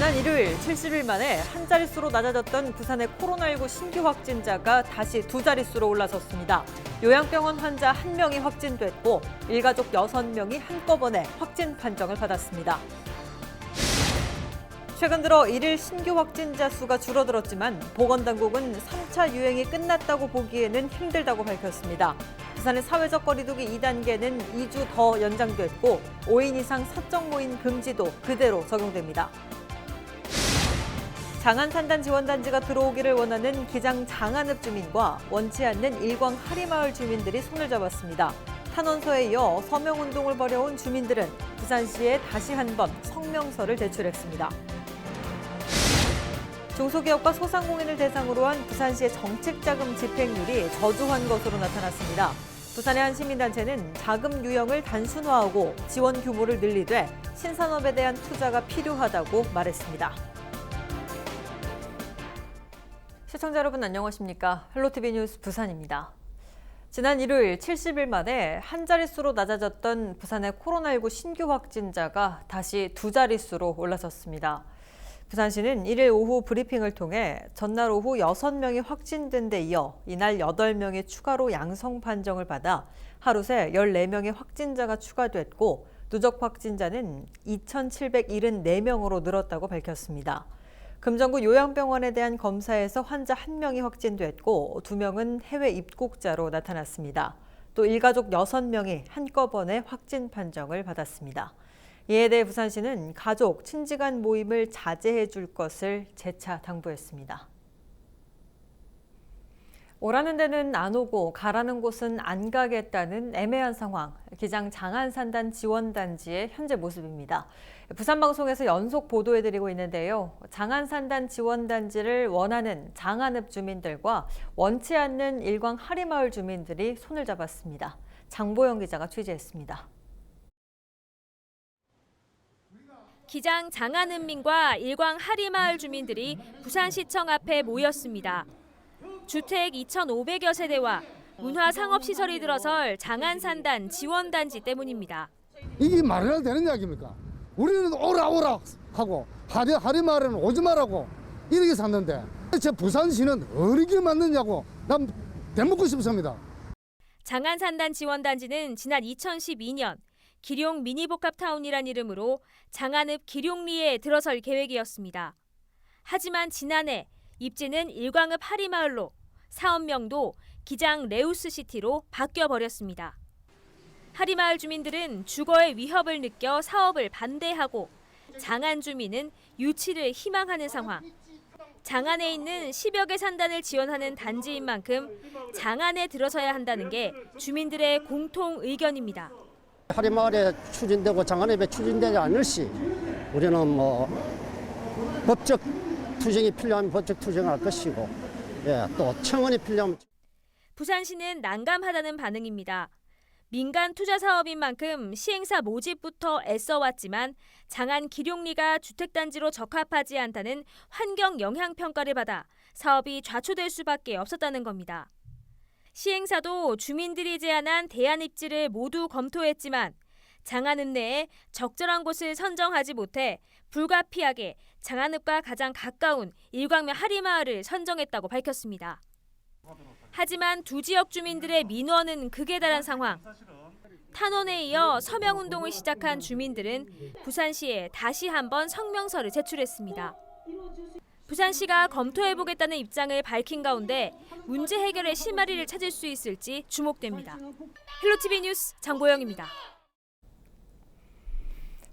지난 일요일 70일 만에 한 자릿수로 낮아졌던 부산의 코로나19 신규 확진자가 다시 두 자릿수로 올라섰습니다. 요양병원 환자 1명이 확진됐고 일가족 6명이 한꺼번에 확진 판정을 받았습니다. 최근 들어 일일 신규 확진자 수가 줄어들었지만 보건당국은 3차 유행이 끝났다고 보기에는 힘들다고 밝혔습니다. 부산의 사회적 거리두기 2단계는 2주 더 연장됐고 5인 이상 사적 모임 금지도 그대로 적용됩니다. 장안산단 지원단지가 들어오기를 원하는 기장 장안읍 주민과 원치 않는 일광 하리마을 주민들이 손을 잡았습니다. 탄원서에 이어 서명운동을 벌여온 주민들은 부산시에 다시 한번 성명서를 제출했습니다. 중소기업과 소상공인을 대상으로 한 부산시의 정책자금 집행률이 저조한 것으로 나타났습니다. 부산의 한 시민단체는 자금 유형을 단순화하고 지원 규모를 늘리되 신산업에 대한 투자가 필요하다고 말했습니다. 시청자 여러분 안녕하십니까? 헬로티비 뉴스 부산입니다. 지난 일요일 70일 만에 한 자릿수로 낮아졌던 부산의 코로나19 신규 확진자가 다시 두 자릿수로 올라섰습니다. 부산시는 일일 오후 브리핑을 통해 전날 오후 6명이 확진된 데 이어 이날 8명이 추가로 양성 판정을 받아 하루 새 14명의 확진자가 추가됐고 누적 확진자는 2,774명으로 늘었다고 밝혔습니다. 금정구 요양병원에 대한 검사에서 환자 1명이 확진됐고 2명은 해외 입국자로 나타났습니다. 또 일가족 6명이 한꺼번에 확진 판정을 받았습니다. 이에 대해 부산시는 가족, 친지 간 모임을 자제해 줄 것을 재차 당부했습니다. 오라는 데는 안 오고 가라는 곳은 안 가겠다는 애매한 상황, 기장 장안산단 지원단지의 현재 모습입니다. 부산방송에서 연속 보도해드리고 있는데요. 장안산단 지원단지를 원하는 장안읍 주민들과 원치 않는 일광 하리마을 주민들이 손을 잡았습니다. 장보영 기자가 취재했습니다. 기장 장안읍민과 일광 하리마을 주민들이 부산시청 앞에 모였습니다. 주택 2,500여 세대와 문화상업시설이 들어설 장안산단 지원단지 때문입니다. 이게 말을 해도 되는 이야기입니까? 우리는 오라 하고 하리마을은 오지 말라고 이렇게 샀는데 제 부산시는 어디게 맞느냐고 난 대묻고 싶습니다. 장안산단 지원단지는 지난 2012년 기룡 미니복합타운이란 이름으로 장안읍 기룡리에 들어설 계획이었습니다. 하지만 지난해 입지는 일광읍 하리마을로 사업명도 기장 레우스시티로 바뀌어버렸습니다. 하리마을 주민들은 주거의 위협을 느껴 사업을 반대하고 장안 주민은 유치를 희망하는 상황. 장안에 있는 10여 개 산단을 지원하는 단지인 만큼 장안에 들어서야 한다는 게 주민들의 공통 의견입니다. 하리마을에 추진되고 장안읍에 추진되지 않을 시 우리는 법적 투쟁이 필요하면 법적 투쟁을 할 것이고 또 청원이 필요하면 부산시는 난감하다는 반응입니다. 민간 투자 사업인 만큼 시행사 모집부터 애써왔지만 장안 기룡리가 주택단지로 적합하지 않다는 환경 영향 평가를 받아 사업이 좌초될 수밖에 없었다는 겁니다. 시행사도 주민들이 제안한 대안 입지를 모두 검토했지만 장안읍 내에 적절한 곳을 선정하지 못해 불가피하게 장안읍과 가장 가까운 일광면 하리마을을 선정했다고 밝혔습니다. 하지만 두 지역 주민들의 민원은 극에 달한 상황. 탄원에 이어 서명운동을 시작한 주민들은 부산시에 다시 한번 성명서를 제출했습니다. 부산시가 검토해보겠다는 입장을 밝힌 가운데 문제 해결의 실마리를 찾을 수 있을지 주목됩니다. 헬로티비 뉴스 장보영입니다.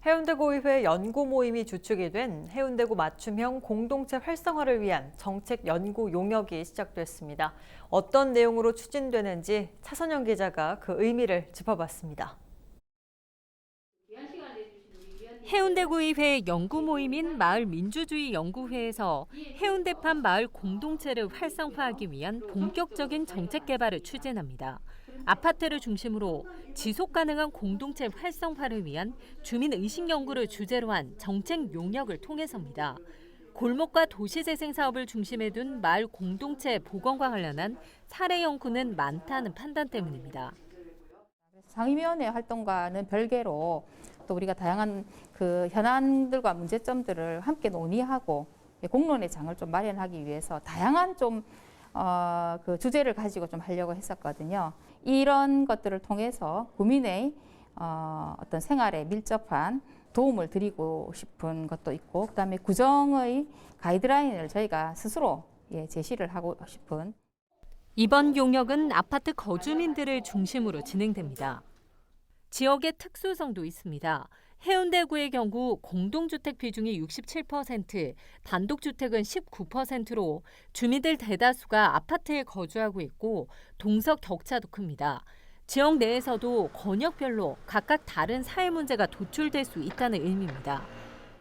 해운대구의회 연구 모임이 주축이 된 해운대구 맞춤형 공동체 활성화를 위한 정책 연구 용역이 시작됐습니다. 어떤 내용으로 추진되는지 차선영 기자가 그 의미를 짚어봤습니다. 해운대구의회 연구 모임인 마을민주주의연구회에서 해운대판 마을 공동체를 활성화하기 위한 본격적인 정책 개발을 추진합니다. 아파트를 중심으로 지속 가능한 공동체 활성화를 위한 주민 의식 연구를 주제로 한 정책 용역을 통해서입니다. 골목과 도시재생 사업을 중심에 둔 마을 공동체 복원과 관련한 사례 연구는 많다는 판단 때문입니다. 상임위원회 활동과는 별개로 또 우리가 다양한 그 현안들과 문제점들을 함께 논의하고 공론의 장을 좀 마련하기 위해서 다양한 좀 그 주제를 가지고 좀 하려고 했었거든요. 이런 것들을 통해서 국민의 어떤 생활에 밀접한 도움을 드리고 싶은 것도 있고, 그다음에 구정의 가이드라인을 저희가 스스로 제시를 하고 싶은. 이번 용역은 아파트 거주민들을 중심으로 진행됩니다. 지역의 특수성도 있습니다. 해운대구의 경우 공동주택 비중이 67%, 단독주택은 19%로 주민들 대다수가 아파트에 거주하고 있고 동서 격차도 큽니다. 지역 내에서도 권역별로 각각 다른 사회 문제가 도출될 수 있다는 의미입니다.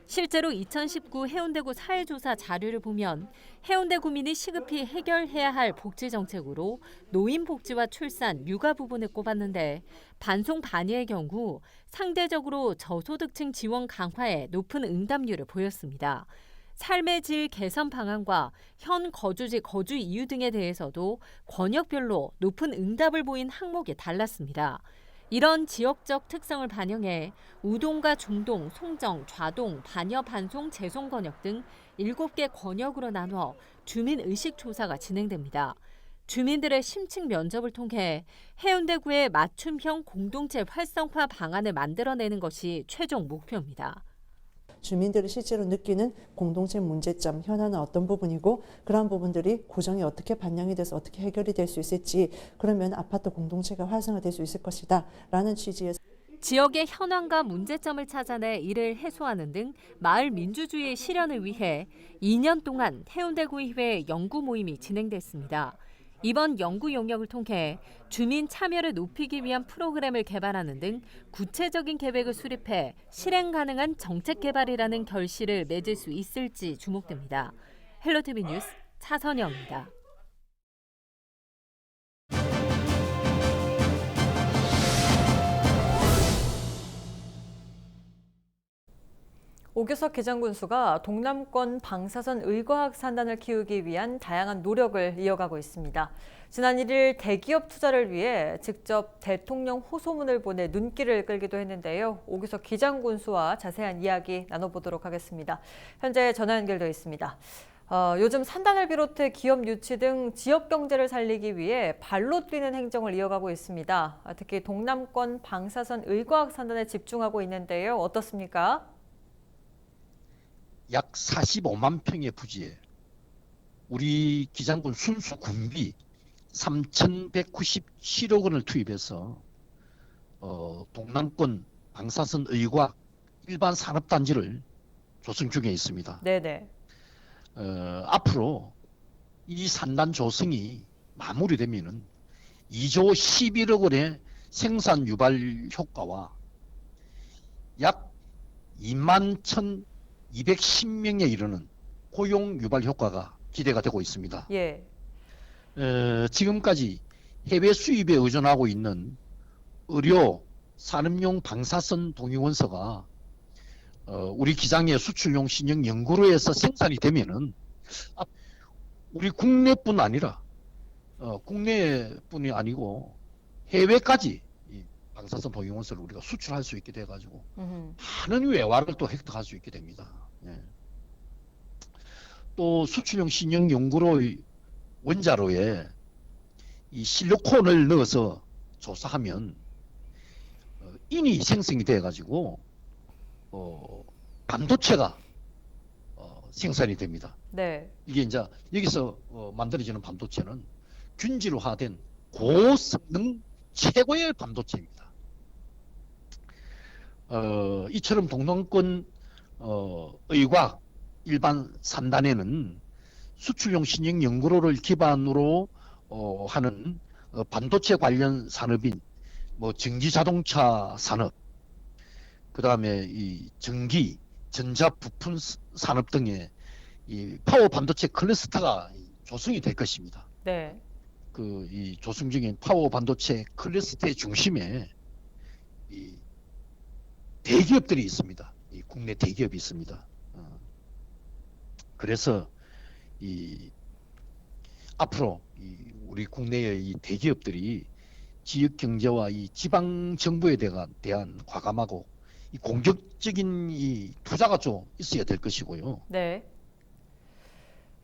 실제로 2019 해운대구 사회조사 자료를 보면 해운대 구민이 시급히 해결해야 할 복지 정책으로 노인복지와 출산, 육아 부분을 꼽았는데 반송 반의의 경우 상대적으로 저소득층 지원 강화에 높은 응답률을 보였습니다. 삶의 질 개선 방안과 현 거주지 거주 이유 등에 대해서도 권역별로 높은 응답을 보인 항목이 달랐습니다. 이런 지역적 특성을 반영해 우동과 중동, 송정, 좌동, 반여, 반송, 재송 권역 등 7개 권역으로 나눠 주민 의식 조사가 진행됩니다. 주민들의 심층 면접을 통해 해운대구의 맞춤형 공동체 활성화 방안을 만들어내는 것이 최종 목표입니다. 주민들이 실제로 느끼는 공동체 문제점, 현안은 어떤 부분이고 그러한 부분들이 구정에 어떻게 반영이 돼서 어떻게 해결이 될 수 있을지, 그러면 아파트 공동체가 활성화될 수 있을 것이다 라는 취지에서 지역의 현안과 문제점을 찾아내 이를 해소하는 등 마을 민주주의 실현을 위해 2년 동안 해운대구의회 연구 모임이 진행됐습니다. 이번 연구 용역을 통해 주민 참여를 높이기 위한 프로그램을 개발하는 등 구체적인 계획을 수립해 실행 가능한 정책 개발이라는 결실을 맺을 수 있을지 주목됩니다. 헬로티비 뉴스 차선영입니다. 오규석 기장군수가 동남권 방사선 의과학 산단을 키우기 위한 다양한 노력을 이어가고 있습니다. 지난 1일 대기업 투자를 위해 직접 대통령 호소문을 보내 눈길을 끌기도 했는데요. 오규석 기장군수와 자세한 이야기 나눠보도록 하겠습니다. 현재 전화 연결되어 있습니다. 요즘 산단을 비롯해 기업 유치 등 지역 경제를 살리기 위해 발로 뛰는 행정을 이어가고 있습니다. 특히 동남권 방사선 의과학 산단에 집중하고 있는데요. 어떻습니까? 약 45만 평의 부지에 우리 기장군 순수 군비 3,197억 원을 투입해서 동남권 방사선 의과학 일반 산업단지를 조성 중에 있습니다. 네네. 앞으로 이 산단 조성이 마무리되면은 2조 11억 원의 생산 유발 효과와 약 21,210명에 이르는 고용 유발 효과가 기대가 되고 있습니다. 예. 지금까지 해외 수입에 의존하고 있는 의료, 산업용 방사선 동위원소가 우리 기장의 수출용 신형 연구로에서 생산이 되면은 우리 국내뿐 아니라 국내뿐이 아니고 해외까지 이 방사선 동위원소를 우리가 수출할 수 있게 돼가지고 많은 외화를 또 획득할 수 있게 됩니다. 예. 또 수출용 신형 연구로의 원자로에 이 실리콘을 넣어서 조사하면 인이 생성이 돼가지고 반도체가 생산이 됩니다. 네. 이게 이제 여기서 만들어지는 반도체는 균질화된 고성능 최고의 반도체입니다. 이처럼 동남권 의과학 일반 산단에는 수출용 신형 연구로를 기반으로 하는 반도체 관련 산업인 뭐 전기 자동차 산업, 그 다음에 이 전기 전자 부품 산업 등의 이 파워 반도체 클러스터가 조성이 될 것입니다. 네. 그 이 조성 중인 파워 반도체 클러스터의 중심에 이 대기업들이 있습니다. 이 국내 대기업이 있습니다. 그래서 이 앞으로 우리 국내의 이 대기업들이 지역 경제와 이 지방 정부에 대한 과감하고 이 공격적인 이 투자가 좀 있어야 될 것이고요. 네.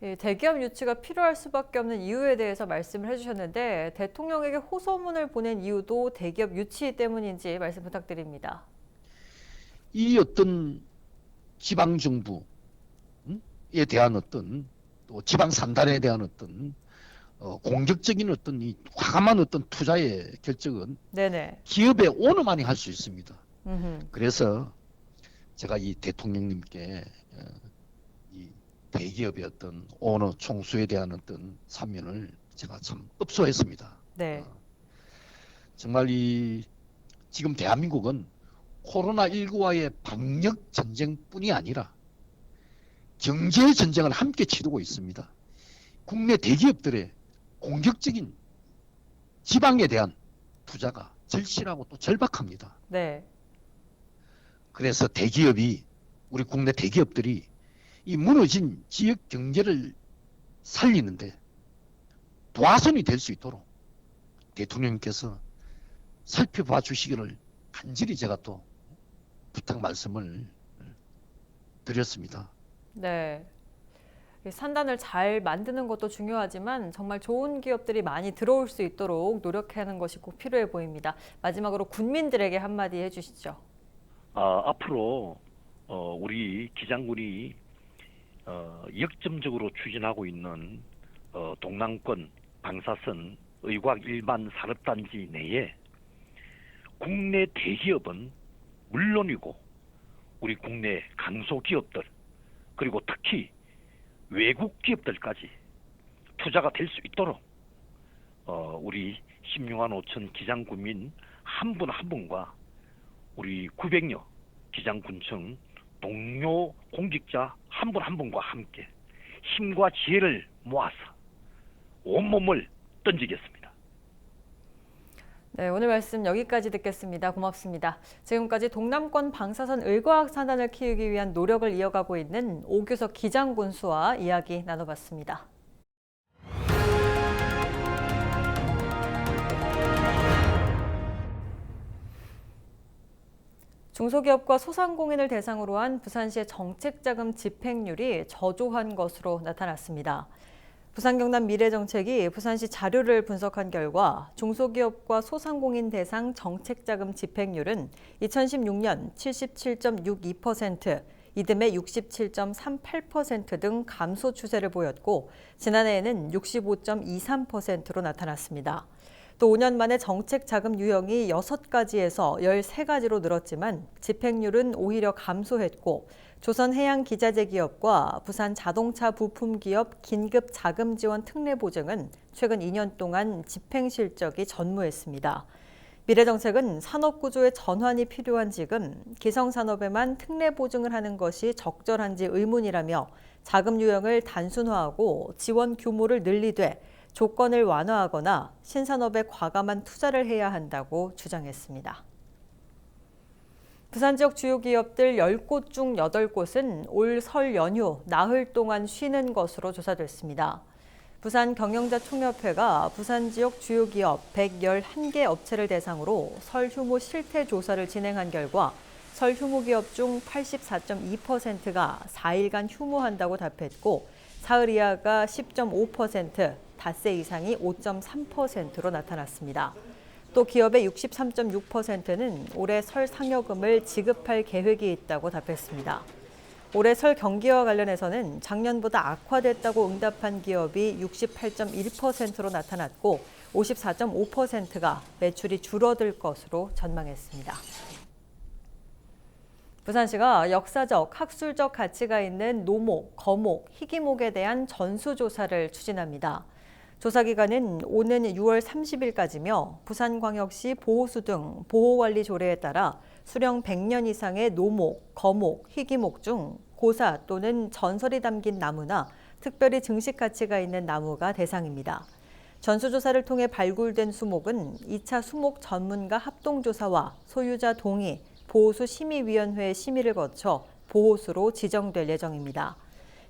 이 대기업 유치가 필요할 수밖에 없는 이유에 대해서 말씀을 해주셨는데 대통령에게 호소문을 보낸 이유도 대기업 유치 때문인지 말씀 부탁드립니다. 이 어떤 지방 정부에 대한 어떤 또 지방 산단에 대한 어떤 공격적인 어떤 이 과감한 어떤 투자의 결정은 네네. 기업의 오너만이 할 수 있습니다. 음흠. 그래서 제가 이 대통령님께 이 대기업의 어떤 오너 총수에 대한 어떤 사면을 제가 참 읍소했습니다. 네. 정말 이 지금 대한민국은 코로나19와의 방역 전쟁뿐이 아니라 경제 전쟁을 함께 치르고 있습니다. 국내 대기업들의 공격적인 지방에 대한 투자가 절실하고 또 절박합니다. 네. 그래서 대기업이 우리 국내 대기업들이 이 무너진 지역 경제를 살리는데 도화선이 될 수 있도록 대통령님께서 살펴봐 주시기를 간절히 제가 또 부탁 말씀을 드렸습니다. 네. 이 산단을 잘 만드는 것도 중요하지만 정말 좋은 기업들이 많이 들어올 수 있도록 노력하는 것이 꼭 필요해 보입니다. 마지막으로 군민들에게 한마디 해주시죠. 앞으로 우리 기장군이 역점적으로 추진하고 있는 동남권 방사선 의곽 일반 산업단지 내에 국내 대기업은 물론이고 우리 국내 강소기업들 그리고 특히 외국 기업들까지 투자가 될 수 있도록 우리 16만 5천 기장군민 한 분 한 분과 우리 900여 기장군청 동료 공직자 한 분 한 분과 함께 힘과 지혜를 모아서 온몸을 던지겠습니다. 네, 오늘 말씀 여기까지 듣겠습니다. 고맙습니다. 지금까지 동남권 방사선 의과학 산단을 키우기 위한 노력을 이어가고 있는 오규석 기장군수와 이야기 나눠봤습니다. 중소기업과 소상공인을 대상으로 한 부산시의 정책자금 집행률이 저조한 것으로 나타났습니다. 부산 경남 미래정책이 부산시 자료를 분석한 결과 중소기업과 소상공인 대상 정책자금 집행률은 2016년 77.62%, 이듬해 67.38% 등 감소 추세를 보였고 지난해에는 65.23%로 나타났습니다. 또 5년 만에 정책 자금 유형이 6가지에서 13가지로 늘었지만 집행률은 오히려 감소했고 조선해양기자재기업과 부산자동차 부품기업 긴급 자금 지원 특례 보증은 최근 2년 동안 집행 실적이 전무했습니다. 미래정책은 산업구조의 전환이 필요한 지금 기성산업에만 특례 보증을 하는 것이 적절한지 의문이라며 자금 유형을 단순화하고 지원 규모를 늘리되 조건을 완화하거나 신산업에 과감한 투자를 해야 한다고 주장했습니다. 부산 지역 주요 기업들 10곳 중 8곳은 올 설 연휴 나흘 동안 쉬는 것으로 조사됐습니다. 부산 경영자 총협회가 부산 지역 주요 기업 111개 업체를 대상으로 설 휴무 실태 조사를 진행한 결과 설 휴무 기업 중 84.2%가 4일간 휴무한다고 답했고 사흘 이하가 10.5%, 닷새 이상이 5.3%로 나타났습니다. 또 기업의 63.6%는 올해 설 상여금을 지급할 계획이 있다고 답했습니다. 올해 설 경기와 관련해서는 작년보다 악화됐다고 응답한 기업이 68.1%로 나타났고 54.5%가 매출이 줄어들 것으로 전망했습니다. 부산시가 역사적, 학술적 가치가 있는 노목, 거목, 희귀목에 대한 전수조사를 추진합니다. 조사기간은 오는 6월 30일까지며 부산광역시 보호수 등 보호관리 조례에 따라 수령 100년 이상의 노목, 거목, 희귀목 중 고사 또는 전설이 담긴 나무나 특별히 증식 가치가 있는 나무가 대상입니다. 전수조사를 통해 발굴된 수목은 2차 수목 전문가 합동조사와 소유자 동의, 보호수 심의위원회의 심의를 거쳐 보호수로 지정될 예정입니다.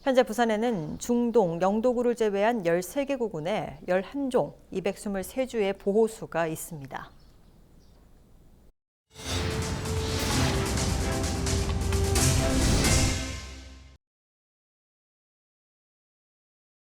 현재 부산에는 중동, 영도구를 제외한 13개 구군에 11종, 223주의 보호수가 있습니다.